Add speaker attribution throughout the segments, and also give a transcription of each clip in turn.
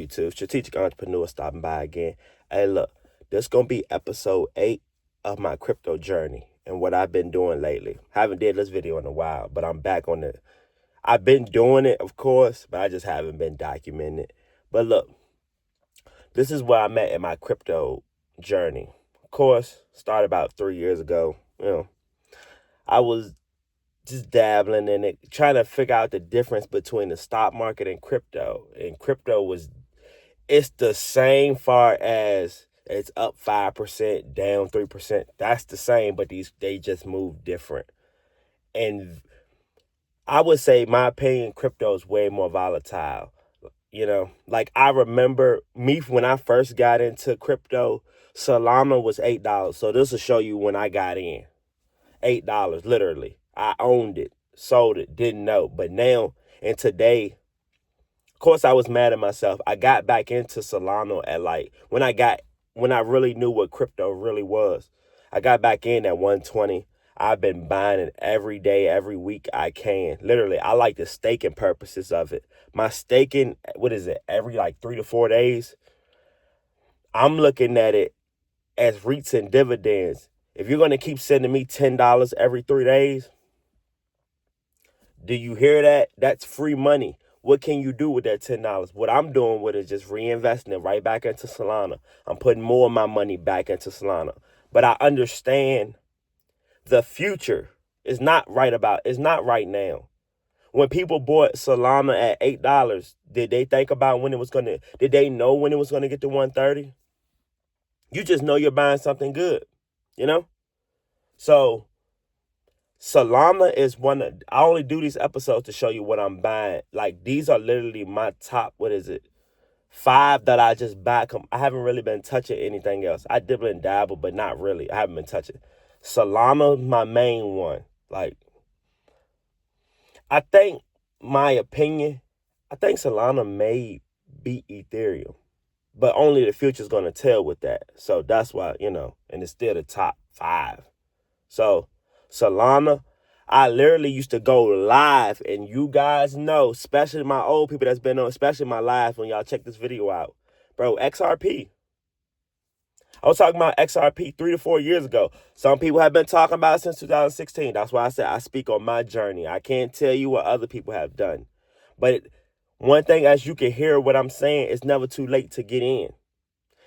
Speaker 1: YouTube? Strategic Entrepreneur stopping by again. Hey, look, this going to be episode 8 of my crypto journey and what I've been doing lately. Haven't did this video in a while, but I'm back on it. I've been doing it, of course, but I just haven't been documenting it. But look, this is where I'm at in my crypto journey. Of course, started about 3 years ago. I was just dabbling in it, trying to figure out the difference between the stock market and crypto. And crypto it's the same far as it's up 5%, down 3%. That's the same, but they just move different. And I would say, my opinion, crypto is way more volatile. Like I remember me when I first got into crypto, Solana was $8. So this will show you when I got in. $8, literally. I owned it, sold it, didn't know. But now and today, of course, I was mad at myself. I got back into Solana at when I really knew what crypto really was. I got back in at 120. I've been buying it every day, every week I can. Literally, I like the staking purposes of it. My staking, every 3 to 4 days? I'm looking at it as REITs and dividends. If you're going to keep sending me $10 every 3 days, do you hear that? That's free money. What can you do with that $10? What I'm doing with it is just reinvesting it right back into Solana. I'm putting more of my money back into Solana. But I understand the future is not right now. When people bought Solana at $8, did they think about did they know when it was going to get to 130? You just know you're buying something good, So Solana is I only do these episodes to show you what I'm buying. These are literally my top, 5 that I just buy. I haven't really been touching anything else. I dibble and dabble, but not really. I haven't been touching. Solana, my main one. I think Solana may beat Ethereum, but only the future's going to tell with that. So that's why, and it's still the top 5. So Solana, I literally used to go live, and you guys know, especially my old people that's been on, especially my live when y'all check this video out. Bro, XRP. I was talking about XRP 3 to 4 years ago. Some people have been talking about it since 2016. That's why I said I speak on my journey. I can't tell you what other people have done. But one thing, as you can hear what I'm saying, it's never too late to get in.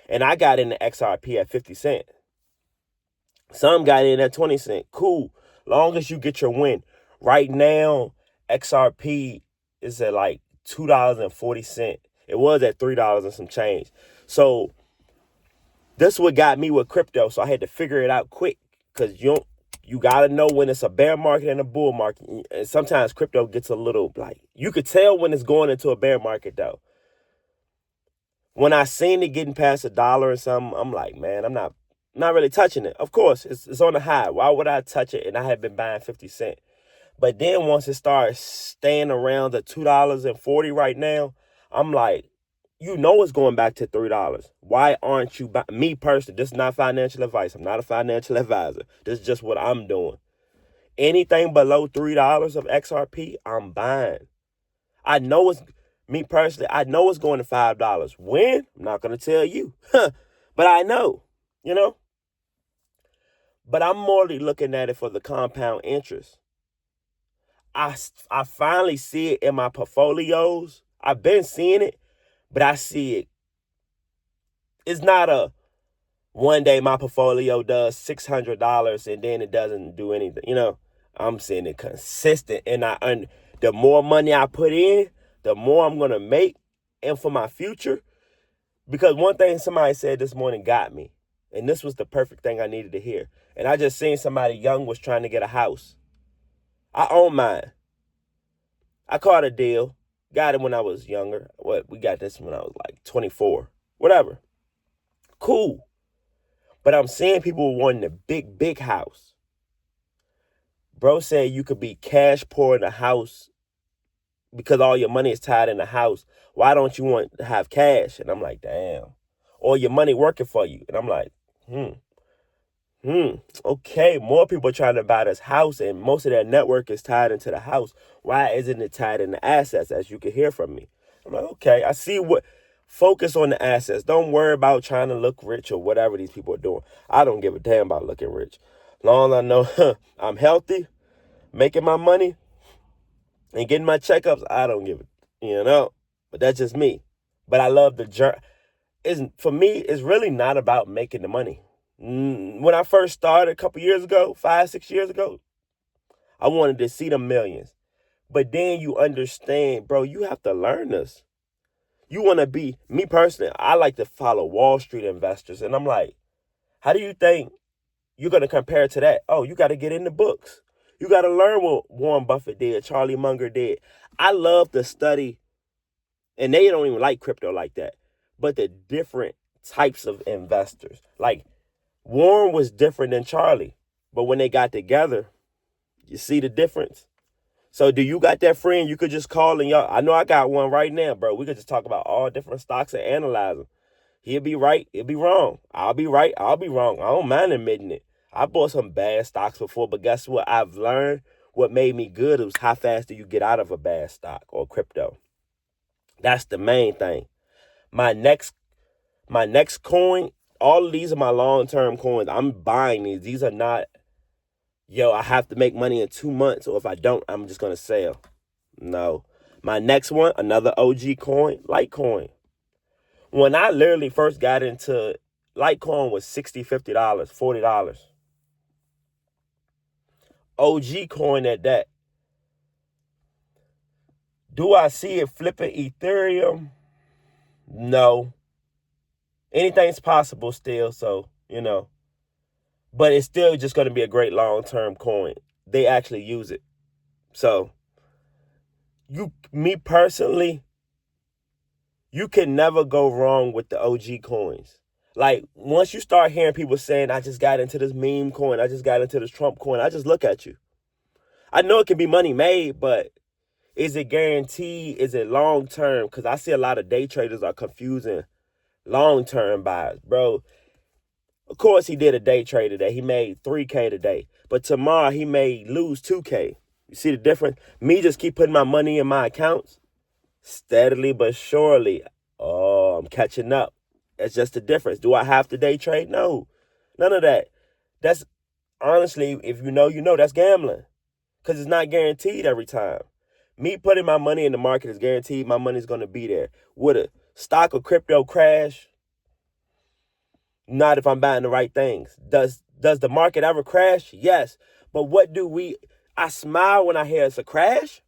Speaker 1: And I got into XRP at 50 cents. Some got in at 20 cents. Cool. Long as you get your win. Right now, XRP is at $2.40. It was at $3 and some change. So this is what got me with crypto. So I had to figure it out quick, because you got to know when it's a bear market and a bull market. And sometimes crypto gets a little you could tell when it's going into a bear market though. When I seen it getting past $1 or something, I'm like, man, I'm not really touching it. Of course, it's on the high. Why would I touch it? And I had been buying 50 cents. But then once it starts staying around the $2.40 right now, I'm like, it's going back to $3. Why aren't you me personally? This is not financial advice. I'm not a financial advisor. This is just what I'm doing. Anything below $3 of XRP, I'm buying. I know me personally, I know it's going to $5. When? I'm not going to tell you. But I know, But I'm morally looking at it for the compound interest. I finally see it in my portfolios. I've been seeing it, but I see it. It's not a one day my portfolio does $600 and then it doesn't do anything. I'm seeing it consistent, and the more money I put in, the more I'm going to make, and for my future. Because one thing somebody said this morning got me, and this was the perfect thing I needed to hear. And I just seen somebody young was trying to get a house. I own mine. I caught a deal. Got it when I was younger. We got this when I was 24. Whatever. Cool. But I'm seeing people wanting a big, big house. Bro said you could be cash poor in a house because all your money is tied in the house. Why don't you want to have cash? And I'm like, damn. Or your money working for you. And I'm like, okay. More people are trying to buy this house, and most of their network is tied into the house. Why isn't it tied in the assets, as you can hear from me? I'm like, okay, I see Focus on the assets. Don't worry about trying to look rich or whatever these people are doing. I don't give a damn about looking rich. Long as I know I'm healthy, making my money, and getting my checkups, I don't give it, But that's just me. But I love the journey. For me, it's really not about making the money. When I first started a couple years ago, 5-6 years ago, I wanted to see the millions. But then you understand, bro, you have to learn this. You want to be, me personally, I like to follow Wall Street investors. And I'm like, how do you think you're going to compare to that? Oh, you got to get in the books. You got to learn what Warren Buffett did, Charlie Munger did. I love to study, and they don't even like crypto like that, but the different types of investors. Like, Warren was different than Charlie, but when they got together, you see the difference? So do you got that friend you could just call and y'all? I know I got one right now, bro. We could just talk about all different stocks and analyze them. He'll be right. He'll be wrong. I'll be right. I'll be wrong. I don't mind admitting it. I bought some bad stocks before, but guess what? I've learned what made me good was how fast do you get out of a bad stock or crypto. That's the main thing. My next coin, all of these are my long-term coins. I'm buying these. These are not, I have to make money in 2 months, or if I don't, I'm just going to sell. No. My next one, another OG coin, Litecoin. When I literally first got into Litecoin was $60, $50, $40. OG coin at that. Do I see it flipping Ethereum? No. Anything's possible still, so, But it's still just going to be a great long-term coin. They actually use it. So, me personally, you can never go wrong with the OG coins. Like, once you start hearing people saying, I just got into this meme coin, I just got into this Trump coin, I just look at you. I know it can be money made, but is it guaranteed? Is it long-term? Because I see a lot of day traders are confusing long-term buys, bro. Of course, he did a day trade today. He made $3K today. But tomorrow, he may lose $2K. You see the difference? Me just keep putting my money in my accounts steadily but surely. Oh, I'm catching up. That's just the difference. Do I have to day trade? No. None of that. That's, honestly, if you know, that's gambling. Because it's not guaranteed every time. Me putting my money in the market is guaranteed my money's going to be there. Would a stock or crypto crash? Not if I'm buying the right things. Does the market ever crash? Yes. But I smile when I hear it's a crash?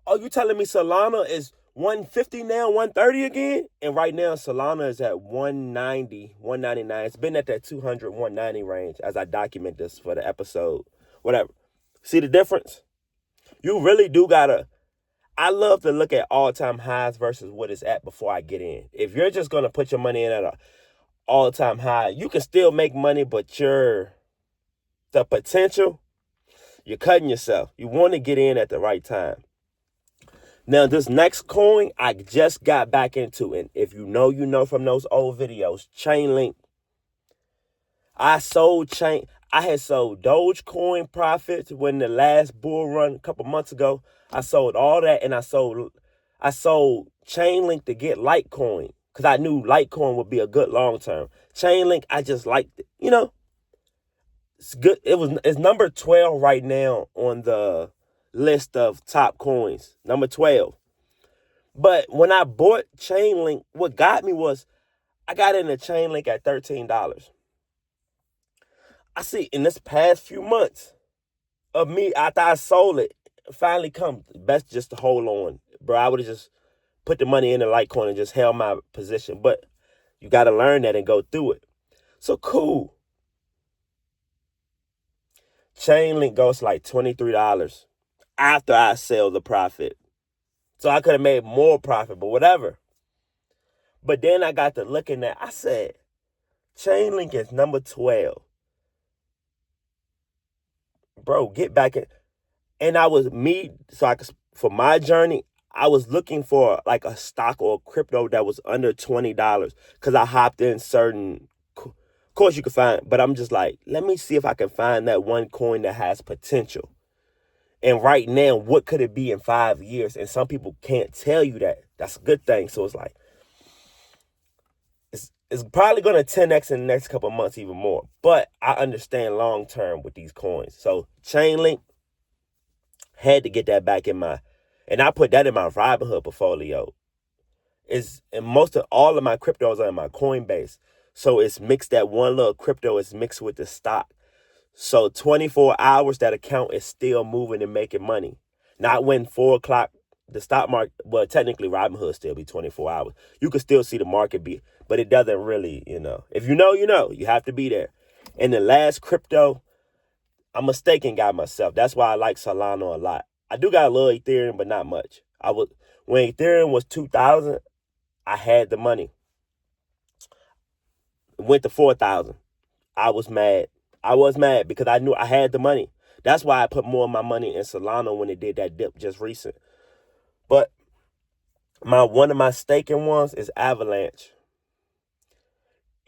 Speaker 1: Oh, you telling me Solana is 150 now, 130 again? And right now, Solana is at 190, 199. It's been at that 200, 190 range as I document this for the episode. Whatever. See the difference? You really do gotta. I love to look at all-time highs versus what it's at before I get in. If you're just going to put your money in at an all-time high, you can still make money, but the potential, you're cutting yourself. You want to get in at the right time. Now, this next coin, I just got back into. And if you know from those old videos, Chainlink. I had sold Dogecoin profits when the last bull run a couple months ago. I sold all that, and I sold Chainlink to get Litecoin because I knew Litecoin would be a good long term. Chainlink, I just liked it. It's good. It's number 12 right now on the list of top coins. Number 12. But when I bought Chainlink, what got me was I got into Chainlink at $13. I see in this past few months of me, after I sold it, finally come. Best just to hold on. Bro, I would have just put the money in the Litecoin and just held my position. But you got to learn that and go through it. So cool. Chainlink goes to like $23 after I sell the profit. So I could have made more profit, but whatever. But then I got to looking at, I said, Chainlink is number 12. Bro, get back in. And for my journey, I was looking for like a stock or a crypto that was under $20 because I hopped in certain, of course you can find, but I'm just like, let me see if I can find that one coin that has potential. And right now, what could it be in 5 years? And some people can't tell you that. That's a good thing. So it's like, It's probably going to 10x in the next couple of months even more. But I understand long term with these coins. So Chainlink, had to get that back in my, and I put that in my Robinhood portfolio. And most of all of my cryptos are in my Coinbase. So it's mixed, that one little crypto is mixed with the stock. So 24 hours, that account is still moving and making money. Not when 4 o'clock, the stock market, well, technically Robinhood still be 24 hours. You can still see the market be, but it doesn't really, If you know, you have to be there. And the last crypto, I'm a staking guy myself. That's why I like Solana a lot. I do got a little Ethereum, but not much. When Ethereum was 2,000, I had the money. It went to 4,000. I was mad. I was mad because I knew I had the money. That's why I put more of my money in Solana when it did that dip just recent. But one of my staking ones is Avalanche.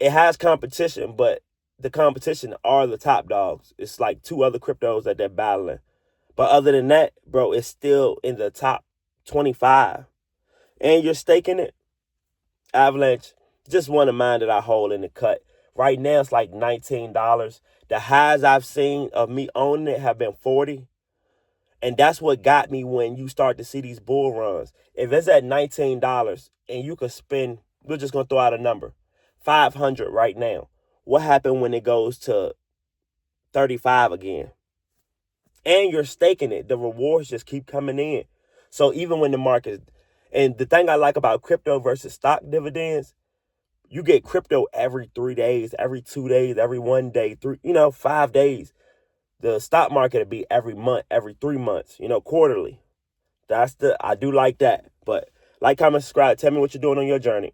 Speaker 1: It has competition, but the competition are the top dogs. It's like 2 other cryptos that they're battling. But other than that, bro, it's still in the top 25. And you're staking it. Avalanche, just one of mine that I hold in the cut. Right now, it's like $19. The highs I've seen of me owning it have been 40. And that's what got me when you start to see these bull runs. If it's at $19 and you could spend, we're just going to throw out a number, 500 right now. What happened when it goes to 35 again? And you're staking it. The rewards just keep coming in. So even when the market, and the thing I like about crypto versus stock dividends, you get crypto every 3 days, every 2 days, every 1 day, 5 days. The stock market will be every month, every 3 months, quarterly. I do like that. But like, comment, subscribe. Tell me what you're doing on your journey.